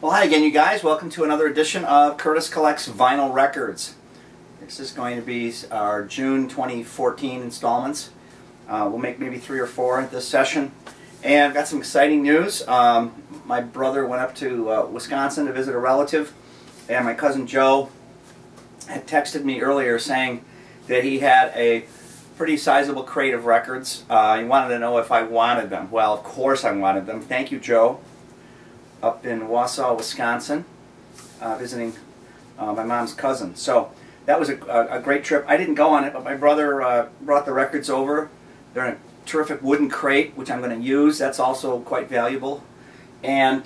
Well, hi again, you guys. Welcome to another edition of Curtis Collects Vinyl Records. This is going to be our June 2014 installments. We'll make maybe 3 or 4 this session. And I've got some exciting news. My brother went up to Wisconsin to visit a relative, and my cousin Joe had texted me earlier saying that he had a pretty sizable crate of records. He wanted to know if I wanted them. Well, of course I wanted them. Thank you, Joe. Up in Wausau, Wisconsin, visiting my mom's cousin. So that was a great trip. I didn't go on it, but my brother brought the records over. They're in a terrific wooden crate, which I'm going to use. That's also quite valuable. And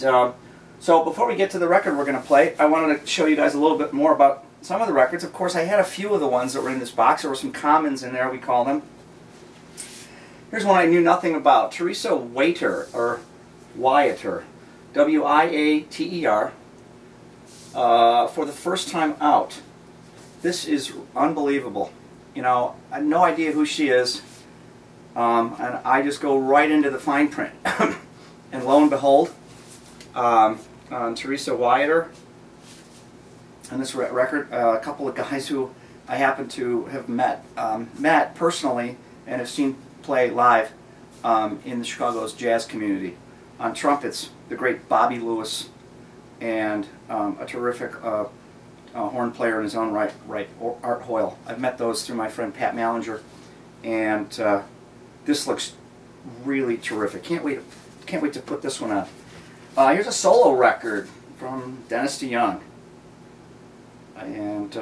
so before we get to the record we're going to play, I wanted to show you guys a little bit more about some of the records. Of course, I had a few of the ones that were in this box. There were some commons in there, we call them. Here's one I knew nothing about. Teresa Waiter, or Wyatter. W-I-A-T-E-R, for the first time out. This is unbelievable. You know, I have no idea who she is, and I just go right into the fine print. And lo and behold, Teresa Wyatter, on this record, a couple of guys who I happen to have met personally and have seen play live in the Chicago's jazz community. On trumpets, the great Bobby Lewis, and a terrific horn player in his own right, Art Hoyle. I've met those through my friend Pat Mallinger, and this looks really terrific. Can't wait to put this one on. Here's a solo record from Dennis DeYoung, and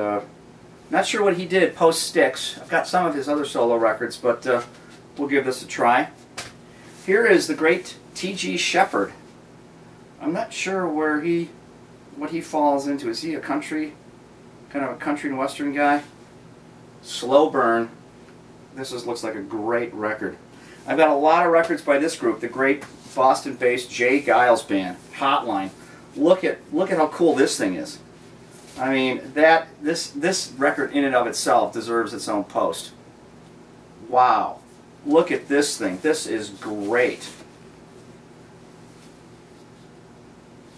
not sure what he did post Styx. I've got some of his other solo records, but we'll give this a try. Here is the great T.G. Shepherd. I'm not sure what he falls into. Is he a country, kind of a country and western guy? Slow burn. This looks like a great record. I've got a lot of records by this group, the great Boston-based Jay Giles Band, Hotline. Look at how cool this thing is. I mean, this record in and of itself deserves its own post. Wow. Look at this thing. This is great.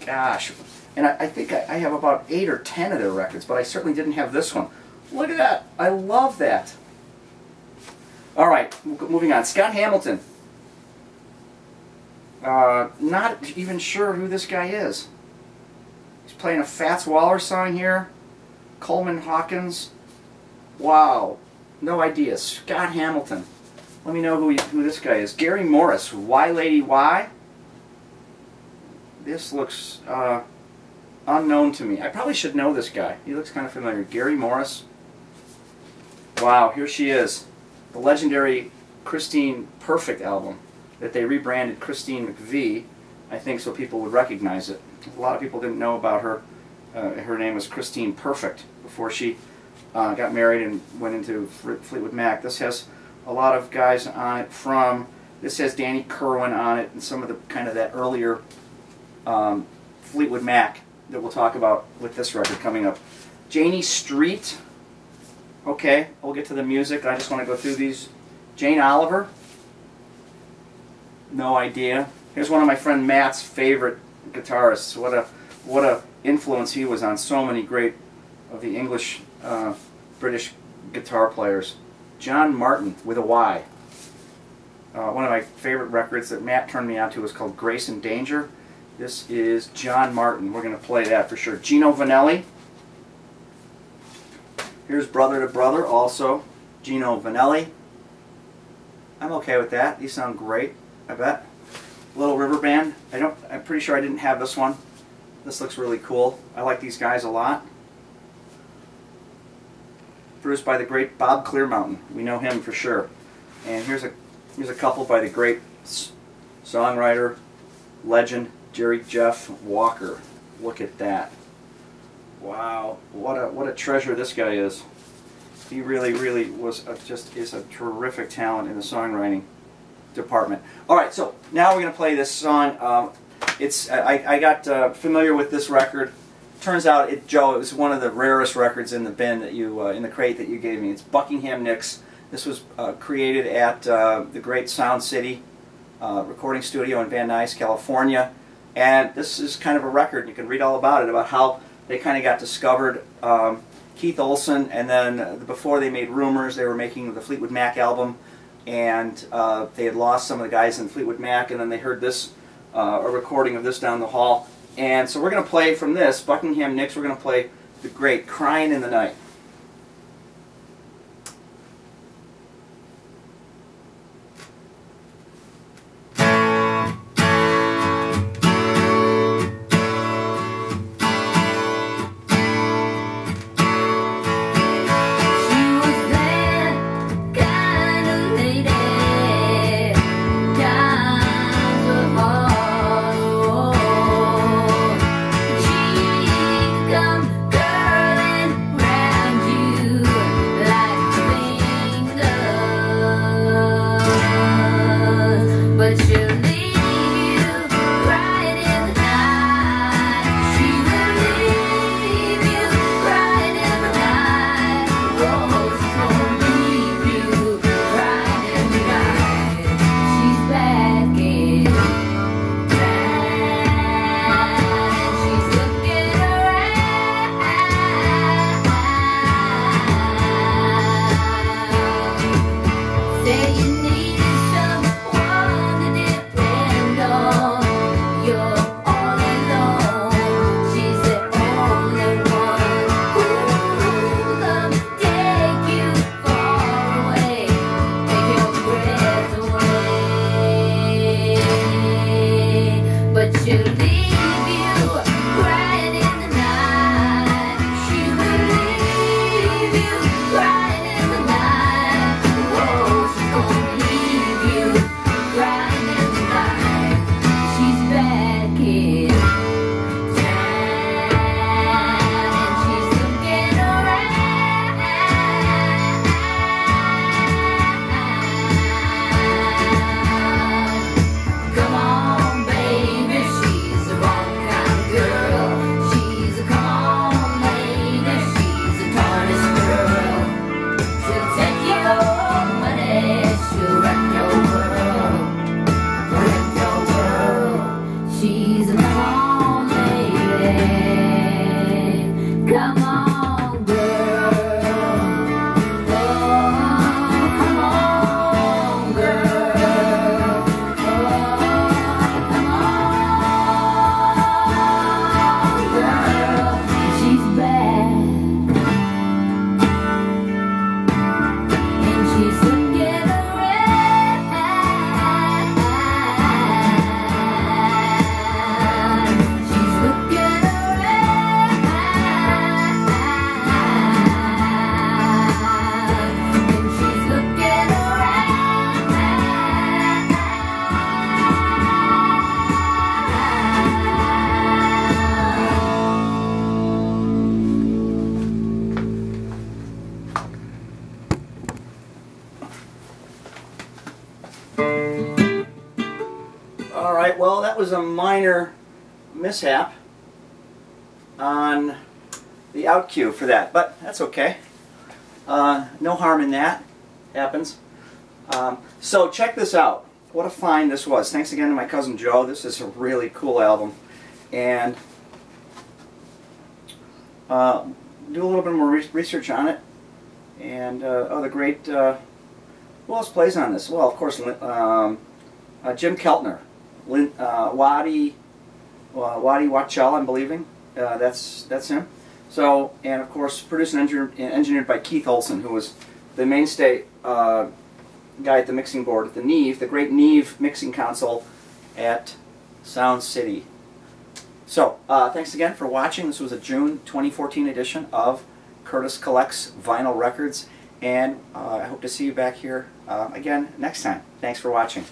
Gosh, and I think I have about 8 or 10 of their records, but I certainly didn't have this one. Look at that. I love that. All right, moving on. Scott Hamilton. Not even sure who this guy is. He's playing a Fats Waller song here. Coleman Hawkins. Wow. No idea. Scott Hamilton. Let me know who this guy is. Gary Morris. Why Lady Why? This looks unknown to me. I probably should know this guy. He looks kind of familiar. Gary Morris. Wow, here she is. The legendary Christine Perfect album that they rebranded Christine McVie, I think, so people would recognize it. A lot of people didn't know about her. Her name was Christine Perfect before she got married and went into Fleetwood Mac. This has a lot of guys on it from, this has Danny Kerwin on it and some of the kind of that earlier Fleetwood Mac that we'll talk about with this record coming up. Janie Street. Okay, we'll get to the music. I just want to go through these. Jane Oliver. No idea. Here's one of my friend Matt's favorite guitarists. What a influence he was on so many great of the English British guitar players. John Martin with a Y. One of my favorite records that Matt turned me on to was called Grace and Danger. This is John Martin. We're going to play that for sure. Gino Vanelli. Here's Brother to Brother, also Gino Vanelli. I'm okay with that. These sound great, I bet. Little River Band. I'm pretty sure I didn't have this one. This looks really cool. I like these guys a lot. Produced by the great Bob Clearmountain. We know him for sure. And here's a couple by the great songwriter, legend, Jerry Jeff Walker. Look at that. Wow, what a treasure this guy is. He really was is a terrific talent in the songwriting department. All right, so now we're going to play this song. I got familiar with this record. Turns out, Joe, it was one of the rarest records in the bin that you in the crate that you gave me. It's Buckingham Nicks. This was created at the great Sound City recording studio in Van Nuys, California. And this is kind of a record. You can read all about it, about how they kind of got discovered. Keith Olsen, and then before they made Rumors, they were making the Fleetwood Mac album, and they had lost some of the guys in Fleetwood Mac, and then they heard this, a recording of this down the hall. And so we're going to play from this, Buckingham Nicks, we're going to play the great Crying in the Night. Alright, well, that was a minor mishap on the out cue for that, but that's okay. No harm in that. Happens. So check this out. What a find this was. Thanks again to my cousin Joe. This is a really cool album. And do a little bit more research on it. And oh, the great... who else plays on this? Well, of course, Jim Keltner. Waddy Wachell, I'm believing. That's him. So, and of course, produced and engineered by Keith Olsen, who was the mainstay guy at the mixing board at the Neve, the great Neve mixing console at Sound City. So, thanks again for watching. This was a June 2014 edition of Curtis Collects Vinyl Records, and I hope to see you back here again next time. Thanks for watching.